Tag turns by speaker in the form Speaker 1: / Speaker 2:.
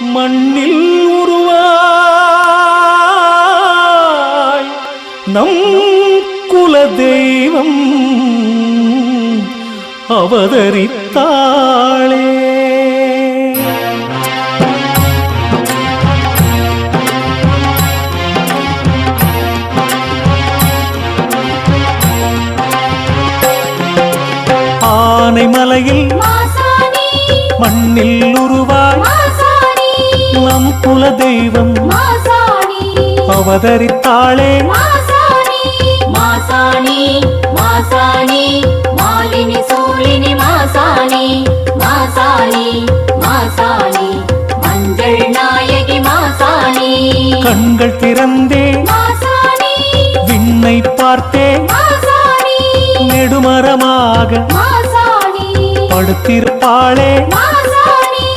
Speaker 1: மண்ணில் உருவாய் நம் குல தெய்வம் அவதரித்தாளே. ஆனைமலையில் மண்ணில் உருவாய் நம் குல தெய்வம் அவதரித்தாளே.
Speaker 2: மாசாணி மாசாணி மாலினி சூலினி மாசாணி மாசாணி மாசாணி மஞ்சள் நாயகி மாசாணி.
Speaker 1: கண்கள் திறந்தே
Speaker 2: மாசாணி
Speaker 1: விண்ணை பார்த்தே
Speaker 2: மாசாணி
Speaker 1: நெடுமரமாக
Speaker 2: மாசாணி
Speaker 1: படுத்திருப்பாளே.
Speaker 2: மாசாணி